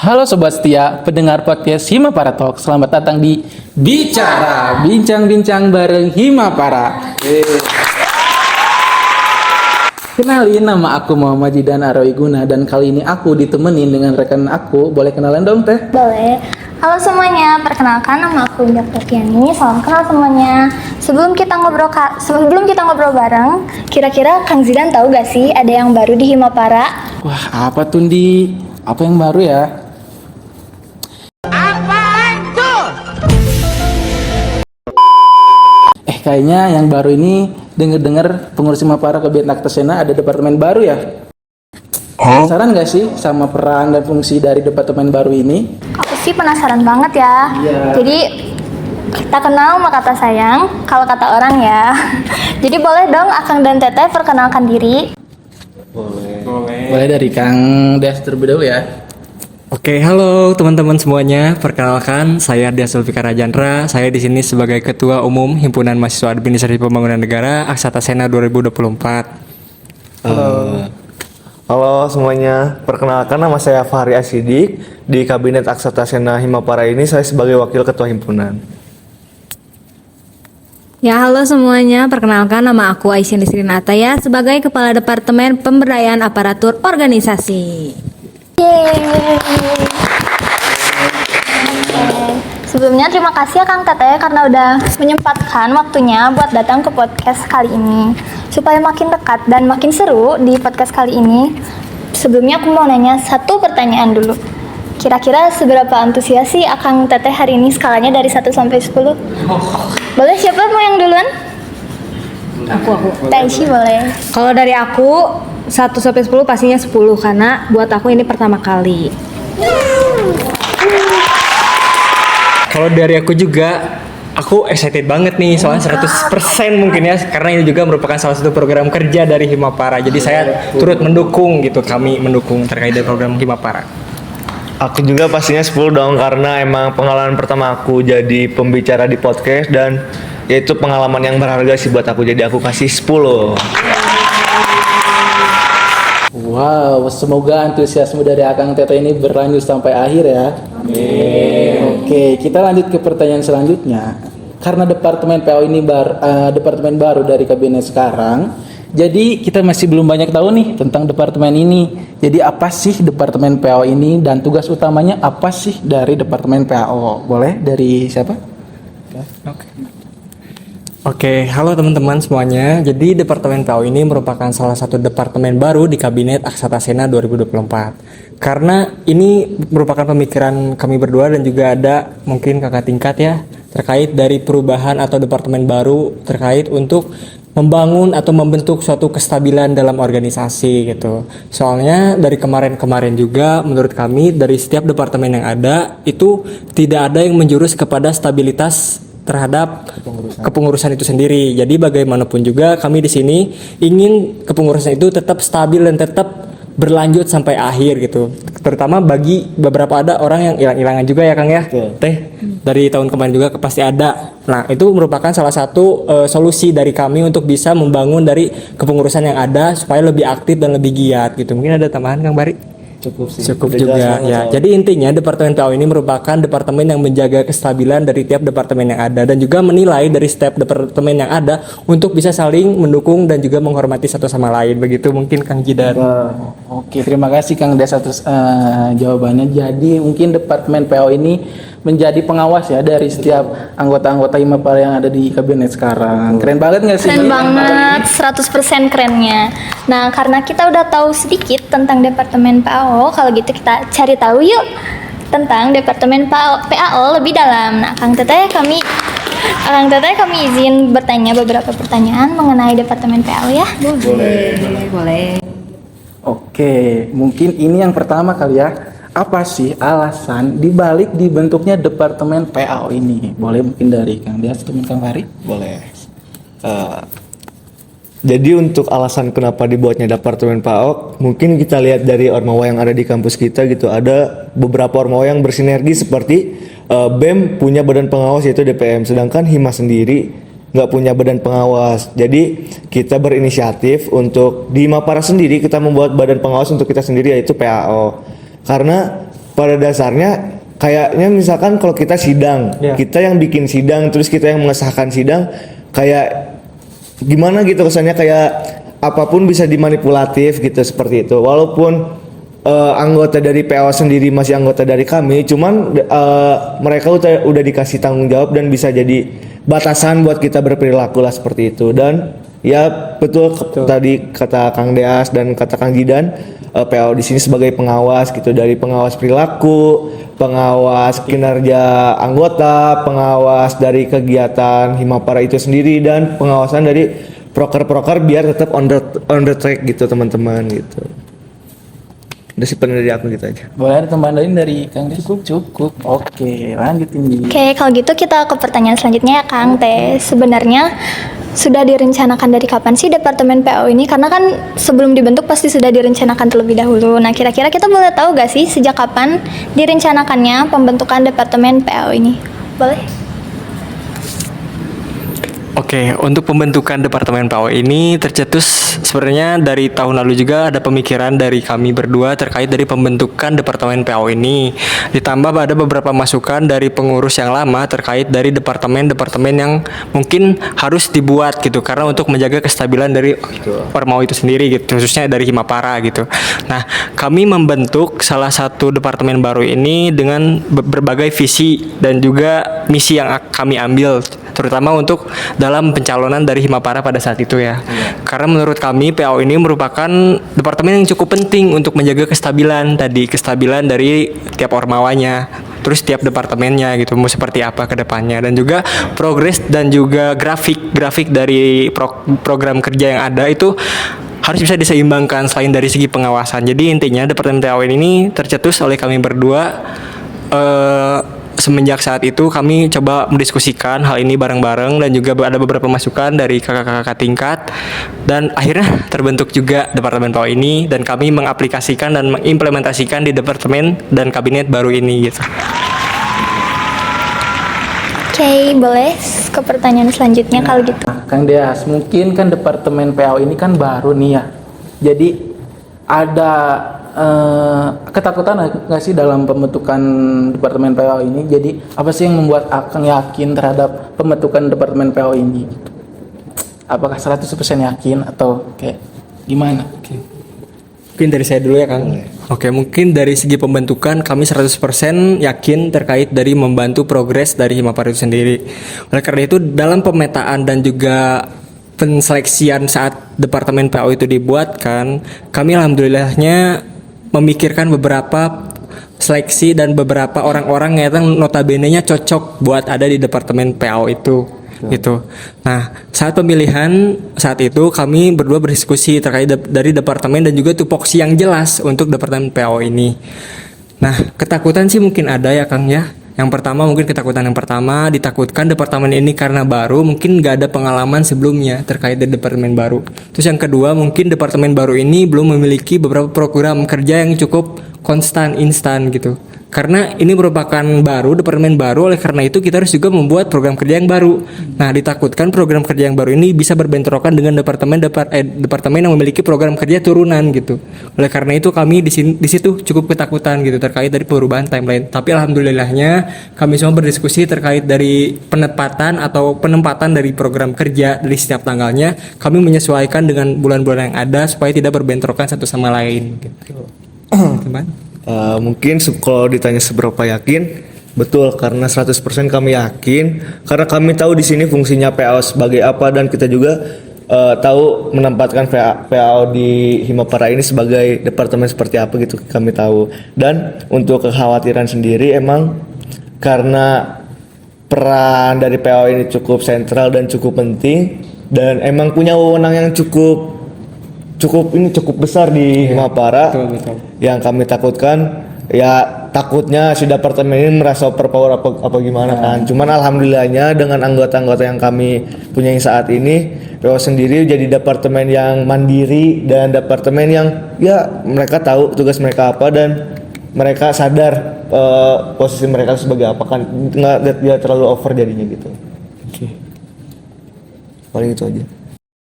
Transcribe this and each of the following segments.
Halo Sobat Setia, pendengar podcast Himapara Talk. Selamat datang di Bicara, bincang-bincang bareng Himapara. Kenalin, nama aku Muhammad Jidan Aroiguna dan kali ini aku ditemenin dengan rekan aku. Boleh kenalan dong, Teh? Boleh. Halo semuanya, perkenalkan nama aku Indah Pratiani. Salam kenal semuanya. Sebelum kita ngobrol bareng, kira-kira Kang Zidan tahu gak sih ada yang baru di Himapara? Wah, apa tuh Di? Apa yang baru ya? Kayaknya yang baru ini denger-dengar pengurus Himapara Kabinet Aktasena ada departemen baru ya? Penasaran gak sih sama peran dan fungsi dari departemen baru ini? Aku sih penasaran banget ya. Jadi kita kenal maka kata sayang, kalau kata orang ya. Jadi boleh dong Akang dan Teteh perkenalkan diri. Boleh dari Kang Des terlebih dahulu ya. Oke, halo teman-teman semuanya. Perkenalkan, saya Dias Zulfikar Rajandra. Saya di sini sebagai Ketua Umum Himpunan Mahasiswa Administrasi Pembangunan Negara Aksatasena 2024. Halo semuanya, perkenalkan nama saya Fahri Asidik. Di Kabinet Aksatasena Himapara ini saya sebagai Wakil Ketua Himpunan. Ya, halo semuanya. Perkenalkan nama aku Aisyah Lisrinata ya sebagai Kepala Departemen Pemberdayaan Aparatur Organisasi. Yeay. Sebelumnya terima kasih ya Kang Teteh karena udah menyempatkan waktunya buat datang ke podcast kali ini. Supaya makin dekat dan makin seru di podcast kali ini, sebelumnya aku mau nanya satu pertanyaan dulu. Kira-kira seberapa antusias sih Akang Teteh hari ini skalanya dari 1 sampai 10? Boleh, siapa mau yang duluan? Aku. Teh Ishi boleh. Kalau dari aku 1 sampai 10 pastinya 10 karena buat aku ini pertama kali. Kalau dari aku juga, aku excited banget nih soalnya 100% mungkin ya, karena ini juga merupakan salah satu program kerja dari Himapara. Jadi saya turut mendukung gitu, kami mendukung terkait dengan program Himapara. Aku juga pastinya 10 dong, karena emang pengalaman pertama aku jadi pembicara di podcast dan itu pengalaman yang berharga sih buat aku, jadi aku kasih 10. Wow, semoga antusiasme dari Akang Teteh ini berlanjut sampai akhir ya. Oke, kita lanjut ke pertanyaan selanjutnya. Karena departemen PO ini departemen baru dari kabinet sekarang, jadi kita masih belum banyak tahu nih tentang departemen ini. Jadi apa sih departemen PO ini dan tugas utamanya apa sih dari departemen PO? Boleh dari siapa? Oke, halo teman-teman semuanya. Jadi Departemen PAU ini merupakan salah satu departemen baru di Kabinet Aksatasena 2024. Karena ini merupakan pemikiran kami berdua dan juga ada mungkin kakak tingkat ya, terkait dari perubahan atau departemen baru terkait untuk membangun atau membentuk suatu kestabilan dalam organisasi gitu. Soalnya dari kemarin-kemarin juga menurut kami dari setiap departemen yang ada itu tidak ada yang menjurus kepada stabilitas terhadap kepengurusan itu sendiri. Jadi bagaimanapun juga kami di sini ingin kepengurusan itu tetap stabil dan tetap berlanjut sampai akhir gitu. Terutama bagi beberapa ada orang yang hilang-hilangan juga ya Kang ya. Teh dari tahun kemarin juga pasti ada. Nah, itu merupakan salah satu solusi dari kami untuk bisa membangun dari kepengurusan yang ada supaya lebih aktif dan lebih giat gitu. Mungkin ada tambahan Kang Bari? Cukup juga ya. Jadi intinya departemen PAU ini merupakan departemen yang menjaga kestabilan dari tiap departemen yang ada dan juga menilai dari setiap departemen yang ada untuk bisa saling mendukung dan juga menghormati satu sama lain. Begitu mungkin Kang Jidan. Oke, terima kasih Kang Des atas jawabannya. Jadi mungkin departemen PO ini menjadi pengawas ya dari setiap anggota-anggota Himapara yang ada di kabinet sekarang. Keren banget nggak sih? Keren banget, 100% kerennya. Nah, karena kita udah tahu sedikit tentang Departemen PAO, kalau gitu kita cari tahu yuk tentang Departemen PAO lebih dalam. Nah, Kang Teteh kami izin bertanya beberapa pertanyaan mengenai Departemen PAO ya. Boleh. Oke, mungkin ini yang pertama kali ya. Apa sih alasan dibalik dibentuknya Departemen PAO ini? Boleh mungkin dari Kang Dias atau Kang Fahri? Boleh. Jadi untuk alasan kenapa dibuatnya Departemen PAO, mungkin kita lihat dari ormawa yang ada di kampus kita gitu. Ada beberapa ormawa yang bersinergi seperti BEM punya badan pengawas yaitu DPM, sedangkan Hima sendiri nggak punya badan pengawas. Jadi kita berinisiatif untuk di Himapara sendiri kita membuat badan pengawas untuk kita sendiri yaitu PAO. Karena pada dasarnya kayaknya misalkan kalau kita sidang, kita yang bikin sidang, terus kita yang mengesahkan sidang, kayak gimana gitu kesannya, kayak apapun bisa dimanipulatif gitu seperti itu. Walaupun anggota dari PO sendiri masih anggota dari kami, cuman mereka udah dikasih tanggung jawab dan bisa jadi batasan buat kita berperilaku lah seperti itu. Dan ya betul. Tadi kata Kang Deas dan kata Kang Jidan, PO di sini sebagai pengawas gitu, dari pengawas perilaku, pengawas kinerja anggota, pengawas dari kegiatan Himapara itu sendiri, dan pengawasan dari proker-proker biar tetap on the track gitu teman-teman gitu. Udah sih dari aku gitu aja. Boleh ada tambahan lain dari Kang Des? Cukup. Oke, lanjutin Ji. Oke, kalau gitu kita ke pertanyaan selanjutnya ya Kang Teh. Sebenarnya sudah direncanakan dari kapan sih Departemen PO ini? Karena kan sebelum dibentuk pasti sudah direncanakan terlebih dahulu. Nah, kira-kira kita boleh tahu gak sih sejak kapan direncanakannya pembentukan Departemen PO ini? Boleh? Oke, untuk pembentukan Departemen PAO ini tercetus sebenarnya dari tahun lalu juga ada pemikiran dari kami berdua terkait dari pembentukan Departemen PAO ini. Ditambah ada beberapa masukan dari pengurus yang lama terkait dari departemen-departemen yang mungkin harus dibuat gitu, karena untuk menjaga kestabilan dari Ormawa itu sendiri gitu, khususnya dari Himapara gitu. Nah, kami membentuk salah satu departemen baru ini dengan berbagai visi dan juga misi yang kami ambil, terutama untuk dalam pencalonan dari Himapara pada saat itu ya. Karena menurut kami PAO ini merupakan departemen yang cukup penting untuk menjaga kestabilan dari tiap ormawanya, terus tiap departemennya gitu, mau seperti apa ke depannya, dan juga progres dan juga grafik dari program kerja yang ada itu harus bisa diseimbangkan selain dari segi pengawasan. Jadi intinya Departemen PAO ini tercetus oleh kami berdua. Semenjak saat itu kami coba mendiskusikan hal ini bareng-bareng dan juga ada beberapa masukan dari kakak-kakak tingkat, dan akhirnya terbentuk juga Departemen PAO ini, dan kami mengaplikasikan dan mengimplementasikan di departemen dan kabinet baru ini gitu. Oke, boleh ke pertanyaan selanjutnya kalau gitu. Nah, Kang Deas, mungkin kan Departemen PAO ini kan baru nih ya. Jadi ada ketakutan nggak sih dalam pembentukan Departemen PAO ini? Jadi apa sih yang membuat Akang yakin terhadap pembentukan Departemen PAO ini? Apakah 100% yakin atau kayak gimana? Mungkin dari saya dulu ya Kang. Oke, mungkin dari segi pembentukan kami 100% yakin terkait dari membantu progres dari Himapara itu sendiri. Oleh karena itu dalam pemetaan dan juga penseleksian saat Departemen PAO itu dibuatkan, kami alhamdulillahnya memikirkan beberapa seleksi dan beberapa orang-orang yang notabene-nya cocok buat ada di Departemen PAO itu. Gitu. Nah, saat pemilihan saat itu kami berdua berdiskusi terkait dari departemen dan juga tupoksi yang jelas untuk Departemen PAO ini. Nah, ketakutan sih mungkin ada ya Kang ya. Yang pertama mungkin ketakutan yang pertama, ditakutkan departemen ini karena baru, mungkin nggak ada pengalaman sebelumnya terkait dari departemen baru. Terus yang kedua mungkin departemen baru ini belum memiliki beberapa program kerja yang cukup konstan, instan gitu. Karena ini merupakan baru, departemen baru, oleh karena itu kita harus juga membuat program kerja yang baru. Nah, ditakutkan program kerja yang baru ini bisa berbentrokan dengan departemen yang memiliki program kerja turunan gitu. Oleh karena itu kami di situ cukup ketakutan gitu terkait dari perubahan timeline. Tapi alhamdulillahnya kami semua berdiskusi terkait dari penempatan dari program kerja dari setiap tanggalnya. Kami menyesuaikan dengan bulan-bulan yang ada supaya tidak berbentrokan satu sama lain gitu. Teman. Mungkin kalau ditanya seberapa yakin, betul, karena 100% kami yakin, karena kami tahu di sini fungsinya PAO sebagai apa, dan kita juga tahu menempatkan PAO di Himapara ini sebagai departemen seperti apa gitu, kami tahu. Dan untuk kekhawatiran sendiri emang karena peran dari PAO ini cukup sentral dan cukup penting, dan emang punya wewenang yang cukup besar di Himapara. Betul. Yang kami takutkan ya takutnya si departemen ini merasa overpower apa gimana kan. Cuman alhamdulillahnya dengan anggota-anggota yang kami punya saat ini, PAO sendiri jadi departemen yang mandiri dan departemen yang ya mereka tahu tugas mereka apa dan mereka sadar posisi mereka sebagai apa kan, nggak dia terlalu over jadinya gitu. Paling itu aja.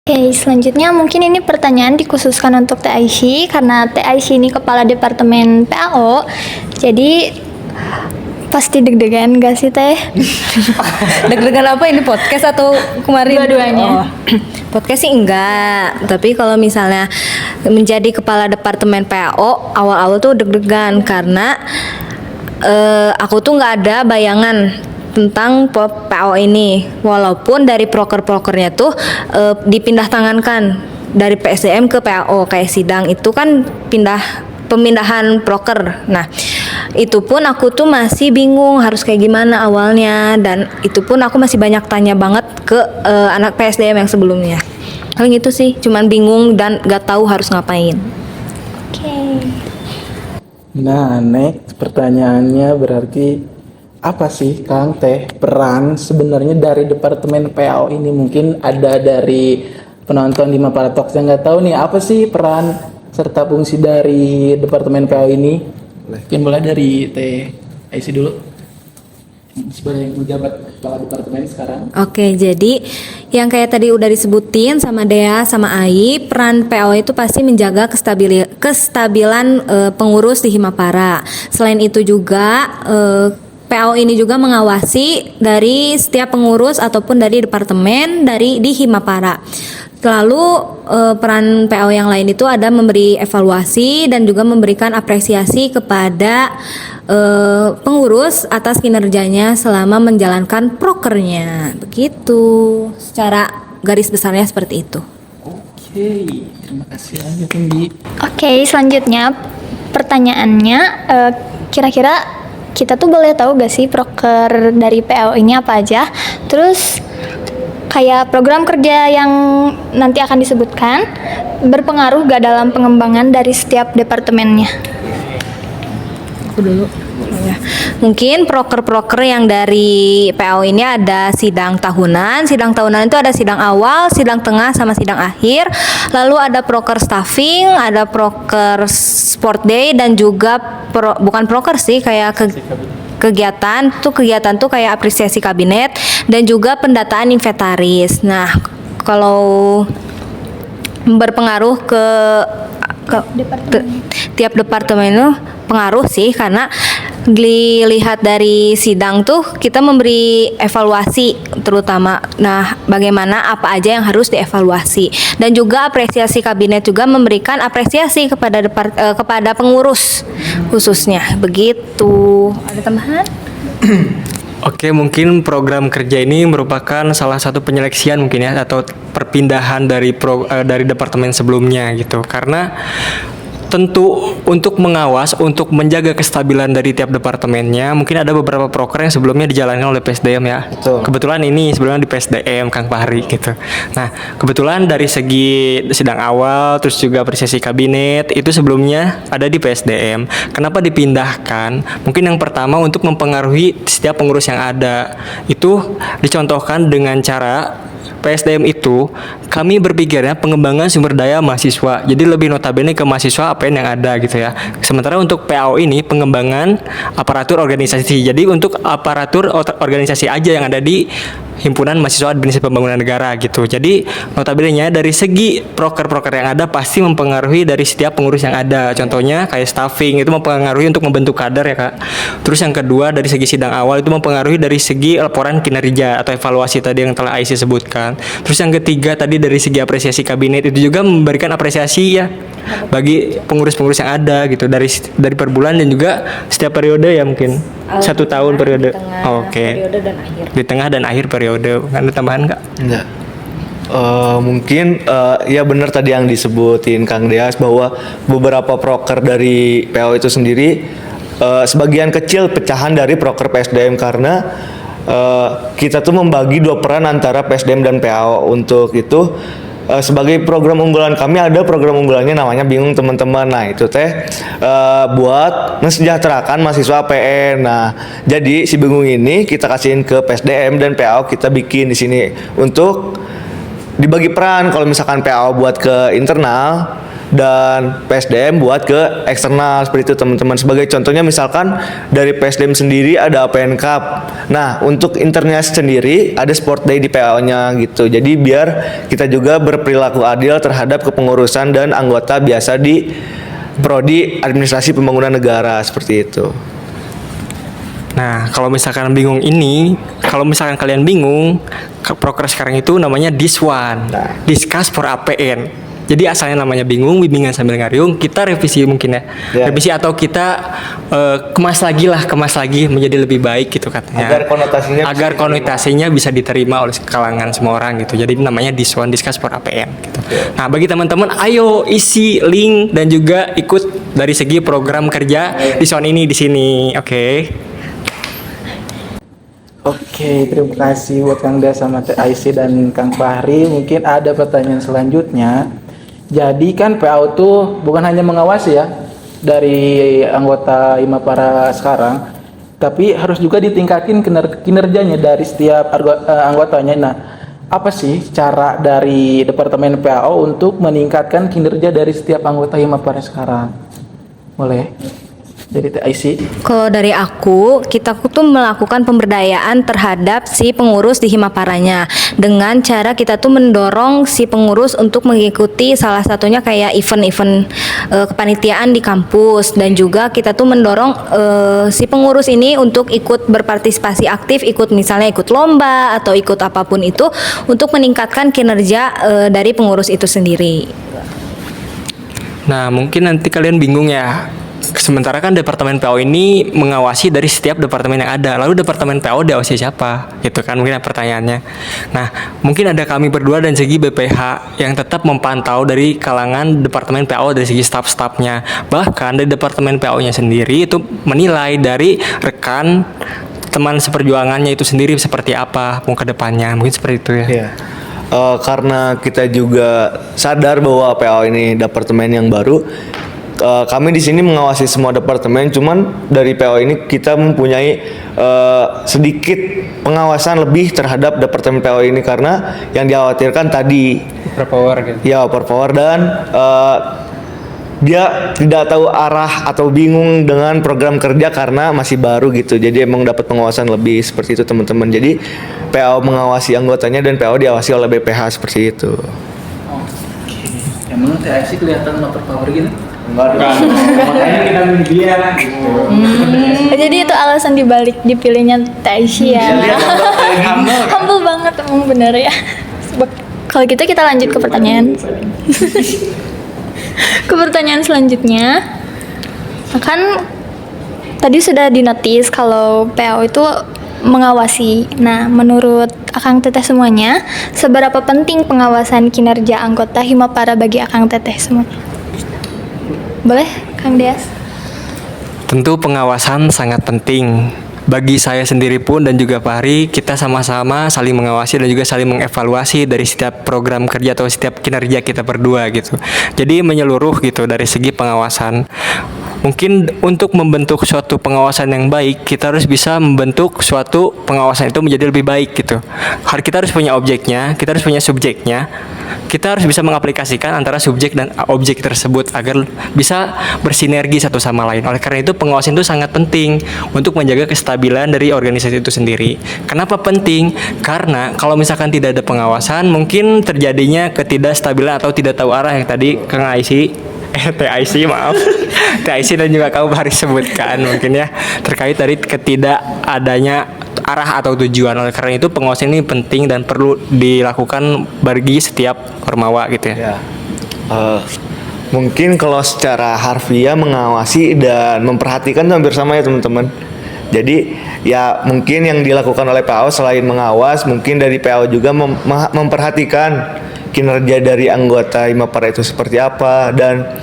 Oke, Oke, selanjutnya mungkin ini pertanyaan dikhususkan untuk Teh Aisyah karena Teh Aisyah ini kepala departemen PAO. Jadi pasti deg-degan gak sih Teh? Deg-degan apa ini, podcast atau kemarin? Dua-duanya. Oh, podcast sih enggak, tapi kalau misalnya menjadi kepala departemen PAO awal-awal tuh deg-degan karena aku tuh nggak ada bayangan tentang PAO ini, walaupun dari proker-prokernya tuh dipindah tangankan dari PSDM ke PAO, kayak sidang itu kan pemindahan proker. Nah, itu pun aku tuh masih bingung harus kayak gimana awalnya, dan itu pun aku masih banyak tanya banget ke anak PSDM yang sebelumnya. Paling itu sih, cuman bingung dan gak tahu harus ngapain. Oke. Nah, next pertanyaannya berarti apa sih Kang Teh peran sebenarnya dari departemen PAO ini? Mungkin ada dari penonton di Mapara Talks yang nggak tahu nih apa sih peran serta fungsi dari departemen PAO ini. Mungkin mulai dari Teh Aisyah dulu sebagai pejabat kepala departemen sekarang. Oke, jadi yang kayak tadi udah disebutin sama Dea sama Ai, peran PAO itu pasti menjaga kestabilan pengurus di Himapara. Selain itu juga PAO ini juga mengawasi dari setiap pengurus ataupun dari departemen di Himapara. Lalu peran PAO yang lain itu ada memberi evaluasi dan juga memberikan apresiasi kepada pengurus atas kinerjanya selama menjalankan prokernya. Begitu, secara garis besarnya seperti itu. Oke, terima kasih aja Tinggi. Oke, selanjutnya pertanyaannya kira-kira kita tuh boleh tahu gak sih proker dari PAO ini apa aja? Terus kayak program kerja yang nanti akan disebutkan berpengaruh gak dalam pengembangan dari setiap departemennya? Aku dulu. Ya. Mungkin proker-proker yang dari PAO ini ada sidang tahunan. Sidang tahunan itu ada sidang awal, sidang tengah, sama sidang akhir. Lalu ada proker staffing, ada proker sport day, dan juga bukan proker sih, kayak kegiatan tuh kayak apresiasi kabinet dan juga pendataan inventaris. Nah, kalau berpengaruh ke tiap departemen itu pengaruh sih, karena dilihat dari sidang tuh kita memberi evaluasi terutama. Nah, bagaimana apa aja yang harus dievaluasi, dan juga apresiasi kabinet juga memberikan apresiasi kepada pengurus khususnya. Begitu. Ada tambahan? Oke, mungkin program kerja ini merupakan salah satu penyeleksian mungkin ya, atau perpindahan dari departemen sebelumnya gitu. Karena tentu untuk mengawas, untuk menjaga kestabilan dari tiap departemennya, mungkin ada beberapa proker yang sebelumnya dijalankan oleh PSDM ya. Betul. Kebetulan ini sebelumnya di PSDM Kang Fahri gitu. Nah, kebetulan dari segi sidang awal, terus juga apresiasi kabinet, itu sebelumnya ada di PSDM. Kenapa dipindahkan? Mungkin yang pertama untuk mempengaruhi setiap pengurus yang ada. Itu dicontohkan dengan cara PSDM itu kami berpikirnya pengembangan sumber daya mahasiswa, jadi lebih notabene ke mahasiswa APN yang ada gitu ya. Sementara untuk PAO ini pengembangan aparatur organisasi, jadi untuk aparatur organisasi aja yang ada di Himpunan Mahasiswa Administrasi Pembangunan Negara gitu. Jadi notabene dari segi proker-proker yang ada pasti mempengaruhi dari setiap pengurus yang ada. Contohnya kayak staffing itu mempengaruhi untuk membentuk kader ya Kak. Terus yang kedua dari segi sidang awal itu mempengaruhi dari segi laporan kinerja atau evaluasi tadi yang telah Aisyah sebutkan. Terus yang ketiga tadi dari segi apresiasi kabinet itu juga memberikan apresiasi ya bagi pengurus-pengurus yang ada gitu dari per bulan dan juga setiap periode ya mungkin 1 tahun periode. Oke. Periode dan akhir. Di tengah dan akhir periode. Ada tambahan nggak? Enggak. Mungkin ya benar tadi yang disebutin Kang Deas bahwa beberapa proker dari PAO itu sendiri sebagian kecil pecahan dari proker PSDM, karena kita tuh membagi 2 peran antara PSDM dan PAO. Untuk itu sebagai program unggulan kami ada program unggulannya namanya Bingung Teman-teman. Nah, itu teh buat mensejahterakan mahasiswa PN. Nah, jadi si Bingung ini kita kasihin ke PSDM dan PAO kita bikin di sini untuk dibagi peran. Kalau misalkan PAO buat ke internal, dan PSDM buat ke eksternal seperti itu teman-teman. Sebagai contohnya misalkan dari PSDM sendiri ada APN Cup. Nah, untuk internnya sendiri ada Sport Day di PAO-nya gitu. Jadi biar kita juga berperilaku adil terhadap kepengurusan dan anggota biasa di Prodi Administrasi Pembangunan Negara seperti itu. Nah, kalau misalkan kalian bingung, proker sekarang itu namanya DIS1, Discuss for APN. Jadi asalnya namanya bingung, bimbingan sambil ngariung, kita revisi mungkin ya. Revisi atau kita kemas lagi menjadi lebih baik gitu katanya. Agar konotasinya bisa diterima oleh kalangan semua orang gitu. Jadi namanya DIS1, Discuss for APN gitu. Nah, bagi teman-teman ayo isi link dan juga ikut dari segi program kerja DIS1 ini di sini. Oke. Oke, terima kasih buat Kang Des sama Teh Aisyah dan Kang Fahri. Mungkin ada pertanyaan selanjutnya. Jadi kan PAO tuh bukan hanya mengawasi ya dari anggota Himapara sekarang, tapi harus juga ditingkatin kinerjanya dari setiap anggotanya. Nah, apa sih cara dari Departemen PAO untuk meningkatkan kinerja dari setiap anggota Himapara sekarang? Boleh? Jadi Teh Aisyah. Kalau dari aku, kita tuh melakukan pemberdayaan terhadap si pengurus di Himaparanya dengan cara kita tuh mendorong si pengurus untuk mengikuti salah satunya kayak event-event kepanitiaan di kampus, dan juga kita tuh mendorong si pengurus ini untuk ikut berpartisipasi aktif, misalnya ikut lomba atau ikut apapun itu untuk meningkatkan kinerja dari pengurus itu sendiri. Nah, mungkin nanti kalian bingung ya. Sementara kan Departemen PAO ini mengawasi dari setiap departemen yang ada. Lalu Departemen PAO diawasi siapa? Gitu kan mungkin pertanyaannya. Nah, mungkin ada kami berdua dan segi BPH yang tetap memantau dari kalangan Departemen PAO dari segi staf-stafnya. Bahkan dari Departemen PAO-nya sendiri itu menilai dari rekan teman seperjuangannya itu sendiri seperti apa mau ke depannya. Mungkin seperti itu ya. Iya. Karena kita juga sadar bahwa PAO ini departemen yang baru, kami di sini mengawasi semua departemen. Cuman dari PAO ini kita mempunyai sedikit pengawasan lebih terhadap departemen PAO ini karena yang dikhawatirkan tadi Overpower gitu. ya overpower dan dia tidak tahu arah atau bingung dengan program kerja karena masih baru gitu. Jadi emang dapat pengawasan lebih seperti itu teman-teman. Jadi PAO mengawasi anggotanya dan PAO diawasi oleh BPH seperti itu. Oke. Emang Teh Aisyah kelihatan overpower gitu? Enggak. Makanya kita milih dia gitu. Jadi itu alasan dibalik dipilihnya Teh Aisyah ya. Humble banget emang bener ya. Kalau gitu kita lanjut ke pertanyaan. Ke pertanyaan selanjutnya. Kan tadi sudah dinotis kalau PAO itu mengawasi. Nah, menurut Akang Teteh semuanya, seberapa penting pengawasan kinerja anggota Himapara bagi Akang Teteh semuanya? Boleh, Kang Dias? Tentu pengawasan sangat penting. Bagi saya sendiri pun dan juga Fahri, kita sama-sama saling mengawasi dan juga saling mengevaluasi dari setiap program kerja atau setiap kinerja kita berdua gitu. Jadi menyeluruh gitu dari segi pengawasan. Mungkin untuk membentuk suatu pengawasan yang baik, kita harus bisa membentuk suatu pengawasan itu menjadi lebih baik gitu. Kita harus punya objeknya, kita harus punya subjeknya. Kita harus bisa mengaplikasikan antara subjek dan objek tersebut agar bisa bersinergi satu sama lain. Oleh karena itu pengawasan itu sangat penting untuk menjaga kestabilan dari organisasi itu sendiri. Kenapa penting? Karena kalau misalkan tidak ada pengawasan, mungkin terjadinya ketidakstabilan atau tidak tahu arah yang tadi Kang Aisyah TIC maaf TIC dan juga kamu Fahri sebutkan mungkin ya terkait dari ketidakadanya arah atau tujuan. Oleh karena itu pengawasan ini penting dan perlu dilakukan bagi setiap ormawa gitu ya. Mungkin kalau secara harfiah mengawasi dan memperhatikan itu hampir sama ya teman-teman. Jadi ya mungkin yang dilakukan oleh PAO selain mengawas, mungkin dari PAO juga memperhatikan kinerja dari anggota Himapara itu seperti apa, dan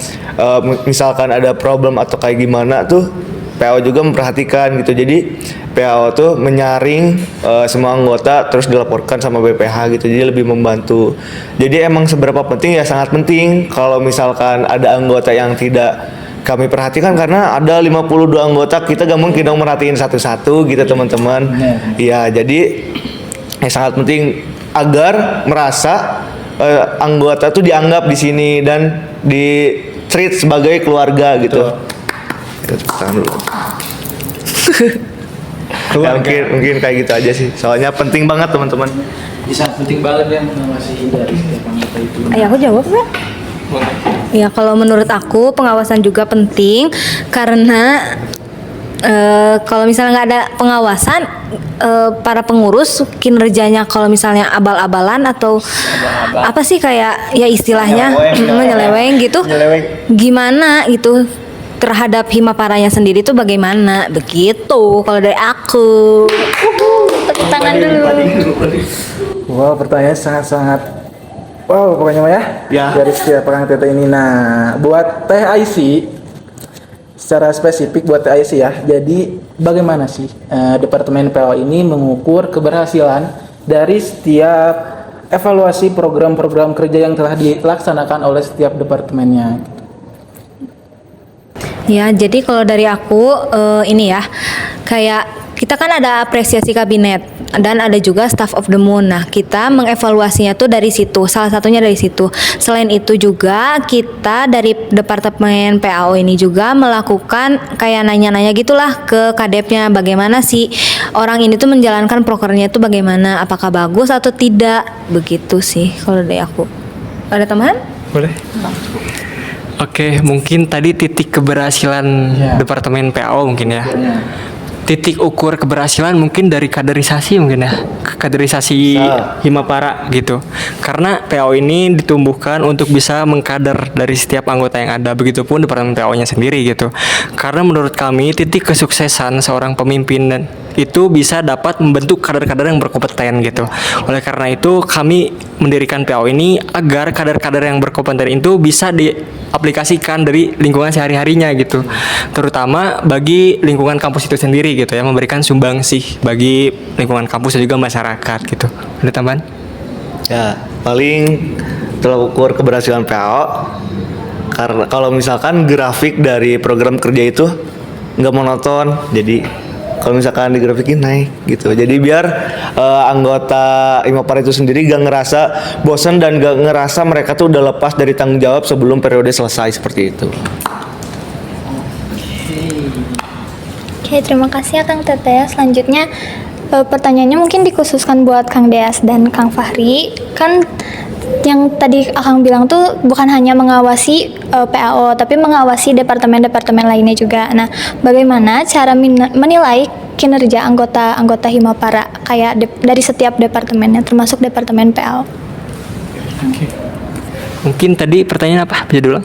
misalkan ada problem atau kayak gimana tuh PAO juga memperhatikan gitu. Jadi PAO tuh menyaring semua anggota terus dilaporkan sama BPH gitu. Jadi lebih membantu. Jadi emang seberapa penting ya sangat penting kalau misalkan ada anggota yang tidak kami perhatikan karena ada 52 anggota, kita gak mungkin dong merhatiin satu-satu gitu teman-teman. Iya, jadi sangat penting agar merasa anggota tuh dianggap di sini dan di treat sebagai keluarga gitu. Kita tepuk tangan dulu. Ya, mungkin kayak gitu aja sih. Soalnya penting banget teman-teman. Bisa penting banget ya mengawasi dari setiap anggota itu. Ayo aku jawab nggak? Ya kalau menurut aku pengawasan juga penting karena kalau misalnya nggak ada pengawasan para pengurus kinerjanya kalau misalnya abal-abalan atau apa sih kayak ya istilahnya menyeleweng gitu, gimana gitu terhadap Himaparanya sendiri itu bagaimana begitu kalau dari aku. Tepuk tangan dulu. Wow, pertanyaan sangat-sangat wow pokoknya ya. Ya. Dari setiap orang TT ini. Nah, buat Teh IC secara spesifik buat Teh IC ya. Jadi bagaimana sih Departemen PO ini mengukur keberhasilan dari setiap evaluasi program-program kerja yang telah dilaksanakan oleh setiap departemennya? Ya, jadi kalau dari aku ini ya, kayak kita kan ada apresiasi kabinet dan ada juga staff of the moon. Nah, kita mengevaluasinya tuh dari situ, salah satunya dari situ. Selain itu juga kita dari Departemen PAO ini juga melakukan kayak nanya-nanya gitulah ke kadepnya, bagaimana sih orang ini tuh menjalankan prokernya itu bagaimana, apakah bagus atau tidak, begitu sih kalau dari aku. Ada tambahan? Boleh. Oke, mungkin tadi titik keberhasilan Departemen PAO mungkin ya. Titik ukur keberhasilan mungkin dari kaderisasi mungkin ya. Kaderisasi Himapara gitu. Karena PAO ini ditumbuhkan untuk bisa mengkader dari setiap anggota yang ada. Begitupun Departemen PAO-nya sendiri gitu. Karena menurut kami titik kesuksesan seorang pemimpin dan itu bisa dapat membentuk kader-kader yang berkompeten gitu. Oleh karena itu kami mendirikan PAO ini agar kader-kader yang berkompeten itu bisa diaplikasikan dari lingkungan sehari-harinya gitu. Terutama bagi lingkungan kampus itu sendiri gitu ya, memberikan sumbangsih bagi lingkungan kampus dan juga masyarakat gitu. Ada tambahan? Ya, paling tolak ukur keberhasilan PAO karena kalau misalkan grafik dari program kerja itu nggak monoton, jadi kalau misalkan digrafikin naik gitu, jadi biar anggota Himapara itu sendiri gak ngerasa bosan dan gak ngerasa mereka tuh udah lepas dari tanggung jawab sebelum periode selesai seperti itu. Oke, terima kasih ya Kang Teteh. Selanjutnya pertanyaannya mungkin dikhususkan buat Kang Deas dan Kang Fahri. Kan yang tadi Akang bilang tuh bukan hanya mengawasi PAO, tapi mengawasi departemen-departemen lainnya juga. Nah, bagaimana cara menilai kinerja anggota Himapara kayak dari setiap departemennya, termasuk departemen PAO? Mungkin tadi pertanyaan apa? Bisa dulu.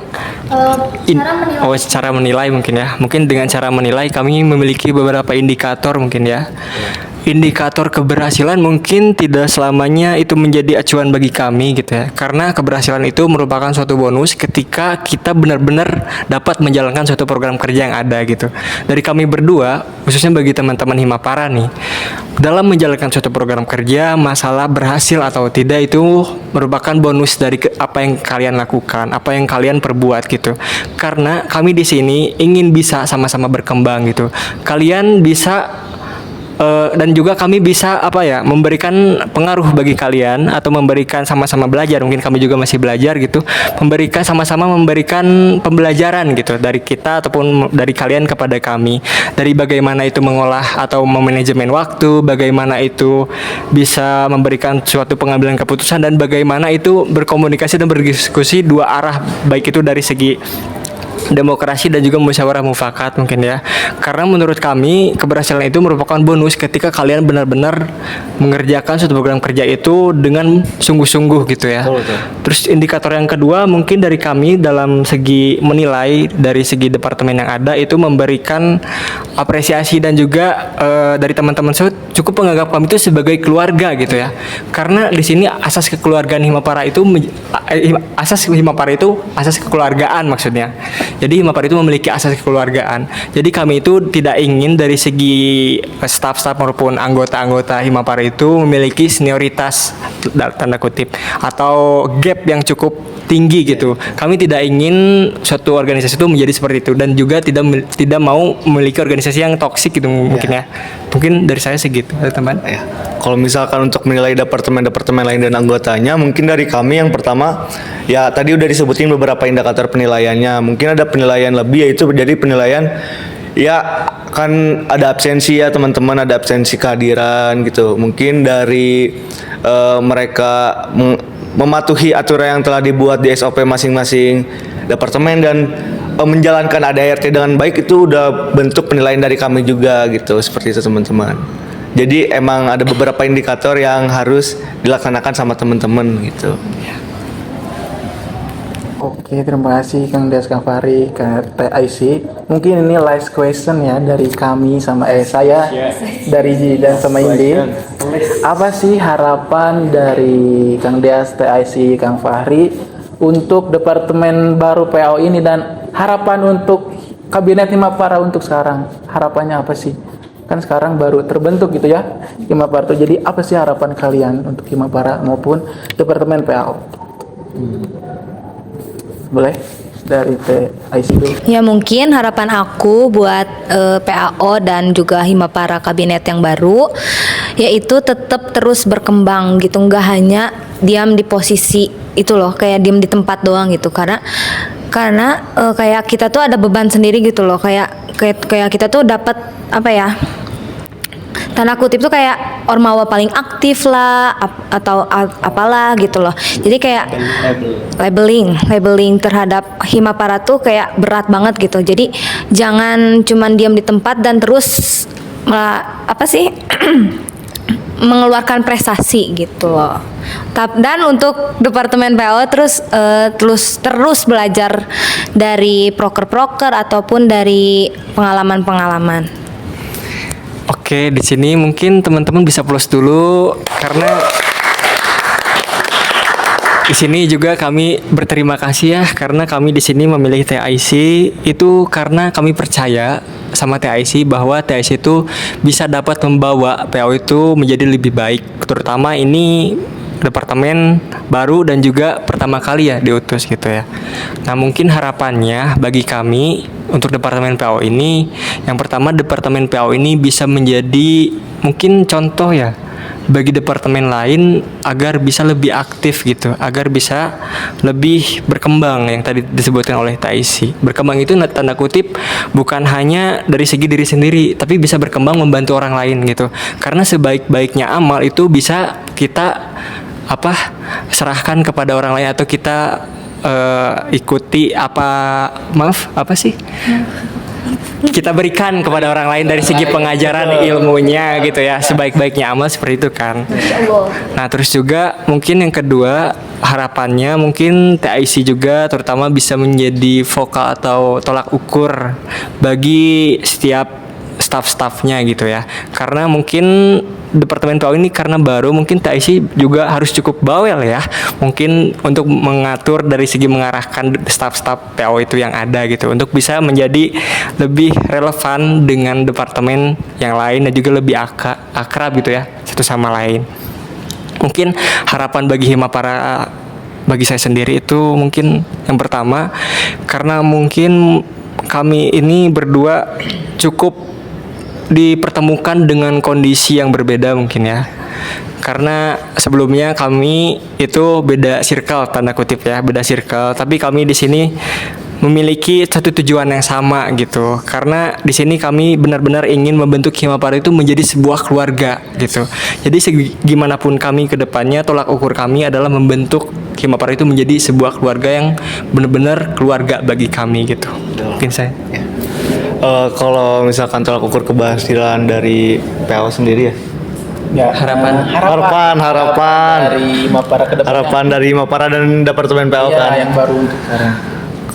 Cara menilai. Cara menilai mungkin ya. Mungkin dengan cara menilai kami memiliki beberapa indikator mungkin ya. Indikator keberhasilan mungkin tidak selamanya itu menjadi acuan bagi kami gitu ya. Karena keberhasilan itu merupakan suatu bonus ketika kita benar-benar dapat menjalankan suatu program kerja yang ada gitu. Dari kami berdua, khususnya bagi teman-teman Himapara nih, dalam menjalankan suatu program kerja, masalah berhasil atau tidak itu merupakan bonus dari apa yang kalian lakukan, apa yang kalian perbuat gitu. Karena kami di sini ingin bisa sama-sama berkembang gitu. Kalian bisa dan juga kami bisa memberikan pengaruh bagi kalian atau memberikan sama-sama belajar, mungkin kami juga masih belajar gitu, sama-sama memberikan pembelajaran gitu dari kita ataupun dari kalian kepada kami, dari bagaimana itu mengolah atau memanajemen waktu, bagaimana itu bisa memberikan suatu pengambilan keputusan, dan bagaimana itu berkomunikasi dan berdiskusi dua arah, baik itu dari segi demokrasi dan juga musyawarah mufakat mungkin ya. Karena menurut kami keberhasilan itu merupakan bonus ketika kalian benar-benar mengerjakan suatu program kerja itu dengan sungguh-sungguh gitu ya. Terus indikator yang kedua mungkin dari kami dalam segi menilai dari segi departemen yang ada itu memberikan apresiasi dan juga dari teman-teman cukup menganggap kami itu sebagai keluarga gitu ya. Karena di sini asas kekeluargaan Himapara itu asas kekeluargaan maksudnya. Jadi Himapara itu memiliki asas kekeluargaan. Jadi kami itu tidak ingin dari segi staf-staf maupun anggota-anggota Himapara itu memiliki senioritas tanda kutip atau gap yang cukup tinggi gitu. Kami tidak ingin suatu organisasi itu menjadi seperti itu, dan juga tidak mau memiliki organisasi yang toksik gitu mungkin ya. Mungkin dari saya segitu, ada teman. Ya. kalau misalkan untuk menilai departemen-departemen lain dan anggotanya, mungkin dari kami yang pertama, ya tadi udah disebutin beberapa indikator penilaiannya. Mungkin ada penilaian lebih, yaitu jadi penilaian, ya kan ada absensi ya teman-teman, ada absensi kehadiran gitu. Mungkin dari mereka mematuhi aturan yang telah dibuat di SOP masing-masing departemen dan menjalankan ADART dengan baik, itu udah bentuk penilaian dari kami juga gitu, seperti itu teman-teman. Jadi emang ada beberapa indikator yang harus dilaksanakan sama teman-teman gitu. Oke, terima kasih Kang Des, Kang Fahri, Kang TIC. Mungkin ini last question ya dari kami sama saya, dari dan sama Indi. Apa sih harapan dari Kang Des, TIC, Kang Fahri untuk departemen baru PAO ini, dan harapan untuk Kabinet Himapara untuk sekarang? Harapannya apa sih? Kan sekarang baru terbentuk gitu ya Himapara. Jadi apa sih harapan kalian untuk Himapara maupun departemen PAO? Boleh dari TIC dulu. Ya, mungkin harapan aku buat PAO dan juga Himapara kabinet yang baru yaitu tetap terus berkembang gitu, nggak hanya diam di posisi itu loh, kayak diam di tempat doang gitu, karena kayak kita tuh ada beban sendiri gitu loh, kayak kita tuh dapat apa ya, tanda kutip tuh kayak ormawa paling aktif lah atau apalah gitu loh. Jadi kayak labeling terhadap Himapara tuh kayak berat banget gitu. Jadi jangan cuman diam di tempat dan terus mengeluarkan prestasi gitu loh. Dan untuk departemen PAO terus belajar dari proker-proker ataupun dari pengalaman-pengalaman. Oke, di sini mungkin teman-teman bisa plus dulu karena di sini juga kami berterima kasih ya, karena kami di sini memilih TIC itu karena kami percaya sama TIC bahwa TIC itu bisa dapat membawa PAO itu menjadi lebih baik, terutama ini departemen baru dan juga pertama kali ya diutus gitu ya. Nah, mungkin harapannya bagi kami untuk departemen PAO ini, yang pertama departemen PAO ini bisa menjadi mungkin contoh ya bagi departemen lain agar bisa lebih aktif gitu, agar bisa lebih berkembang yang tadi disebutkan oleh TIC. Berkembang itu tanda kutip bukan hanya dari segi diri sendiri, tapi bisa berkembang membantu orang lain gitu. Karena sebaik-baiknya amal itu bisa kita serahkan kepada orang lain, atau kita ikuti kita berikan kepada orang lain dari segi pengajaran ilmunya gitu ya, sebaik-baiknya amal seperti itu kan. Nah, terus juga mungkin yang kedua harapannya mungkin TIC juga terutama bisa menjadi vokal atau tolak ukur bagi setiap staff-staffnya gitu ya, karena mungkin departemen PAO ini karena baru, mungkin TIC juga harus cukup bawel ya, mungkin untuk mengatur dari segi mengarahkan staff-staff PAO itu yang ada gitu, untuk bisa menjadi lebih relevan dengan departemen yang lain dan juga lebih akrab gitu ya satu sama lain. Mungkin harapan bagi Himapara, bagi saya sendiri itu mungkin yang pertama, karena mungkin kami ini berdua cukup dipertemukan dengan kondisi yang berbeda mungkin ya, karena sebelumnya kami itu beda circle, tanda kutip ya, beda circle, tapi kami di sini memiliki satu tujuan yang sama gitu, karena di sini kami benar-benar ingin membentuk Himapara itu menjadi sebuah keluarga gitu. Jadi segimanapun kami ke depannya, tolak ukur kami adalah membentuk Himapara itu menjadi sebuah keluarga yang benar-benar keluarga bagi kami gitu. Mungkin saya. Kalau misalkan tolak ukur keberhasilan dari PAO sendiri ya, Harapan dari Himapara ke depannya. harapan dari Himapara dan departemen PAO Ya, kan. yang baru untuk sekarang.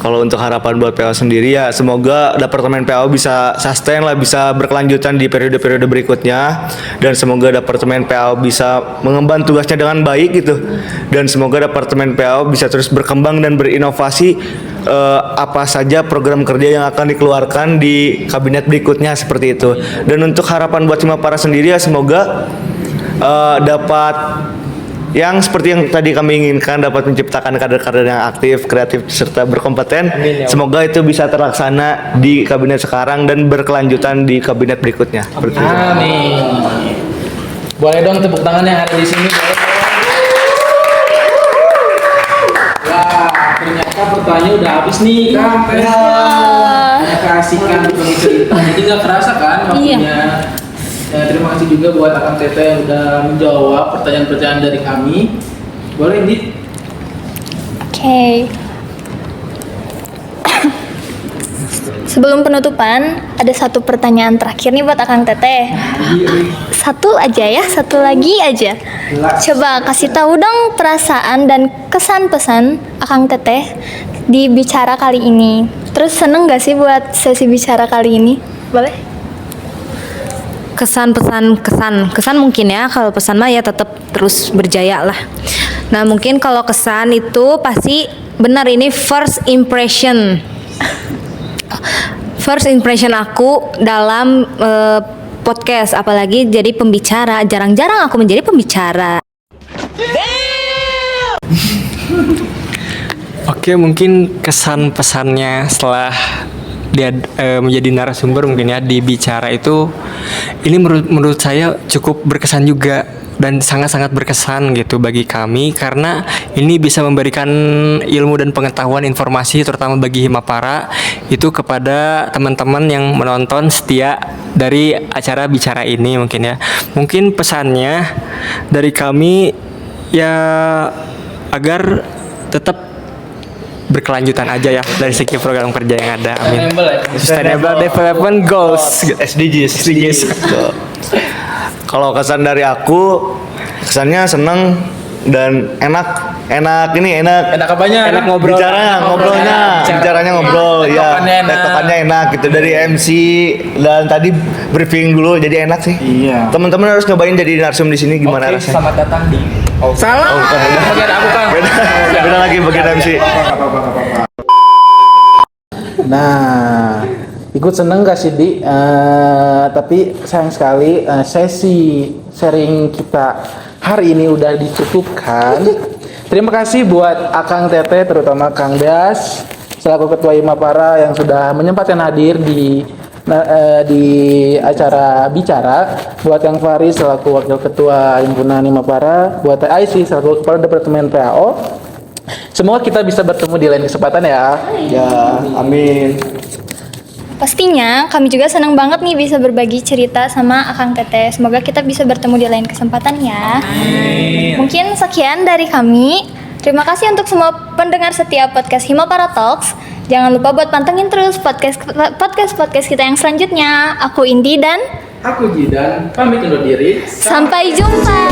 Kalau untuk harapan buat PAO sendiri ya, semoga departemen PAO bisa sustain lah, bisa berkelanjutan di periode-periode berikutnya, dan semoga departemen PAO bisa mengemban tugasnya dengan baik gitu, dan semoga departemen PAO bisa terus berkembang dan berinovasi apa saja program kerja yang akan dikeluarkan di kabinet berikutnya seperti itu. Dan untuk harapan buat Himapara sendiri ya, semoga dapat yang seperti yang tadi kami inginkan, dapat menciptakan kader-kader yang aktif, kreatif, serta berkompeten. Amin, ya. Semoga itu bisa terlaksana di kabinet sekarang dan berkelanjutan di kabinet berikutnya. Amin. Boleh dong tepuk tangan yang ada di sini. Boleh. Wah, ternyata pertanyaannya udah habis nih, Kang. Hanya keasikan berbagi cerita. Jadi nggak kerasa kan waktunya. Ya, terima kasih juga buat Akang Teteh yang udah menjawab pertanyaan-pertanyaan dari kami. Boleh, Di? Oke. Sebelum penutupan, ada satu pertanyaan terakhir nih buat Akang Teteh. Satu aja ya, satu lagi aja. Coba kasih tahu dong perasaan dan kesan pesan Akang Teteh di bicara kali ini. Terus seneng gak sih buat sesi bicara kali ini? Boleh? Kesan mungkin ya, kalau pesan mah ya tetap terus berjaya lah. Nah mungkin kalau kesan itu pasti benar, ini first impression aku dalam podcast, apalagi jadi pembicara. Jarang-jarang aku menjadi pembicara. Oke, mungkin kesan pesannya setelah dia menjadi narasumber mungkin ya di bicara itu, ini menurut saya cukup berkesan juga dan sangat-sangat berkesan gitu bagi kami, karena ini bisa memberikan ilmu dan pengetahuan informasi terutama bagi Himapara itu kepada teman-teman yang menonton setia dari acara bicara ini mungkin ya. Mungkin pesannya dari kami ya agar tetap berkelanjutan aja ya dari segi program kerja yang ada. Amin. Sustainable Development Goals, SDGs. Kalau kesan dari aku, kesannya seneng dan enak apanya? enak ngobrol, bicaranya ngobrol ya, tektokannya enak gitu, dari MC dan tadi briefing dulu, jadi enak sih. Iya. Teman-teman harus nyobain jadi narsum di sini, gimana rasanya? Selamat datang di Salah. Bukan, Bagian aku, Kang. beda lagi bagian MC. Nah, ikut seneng gak sih, Di? Tapi sayang sekali sesi sharing kita hari ini udah dicukupkan. Terima kasih buat Akang Teteh, terutama Kang Das selaku Ketua Himapara yang sudah menyempatkan hadir di acara bicara, buat Kang Faris selaku Wakil Ketua Himpunan Himapara, buat Teh Aisy selaku Kepala Departemen PAO. Semoga kita bisa bertemu di lain kesempatan ya. Ya, amin. Pastinya kami juga senang banget nih bisa berbagi cerita sama Akang Teteh. Semoga kita bisa bertemu di lain kesempatan ya. Mungkin sekian dari kami. Terima kasih untuk semua pendengar setiap podcast Himapara Talks. Jangan lupa buat pantengin terus podcast kita yang selanjutnya. Aku Indi dan Aku Jidan, pamit undur diri. sampai jumpa.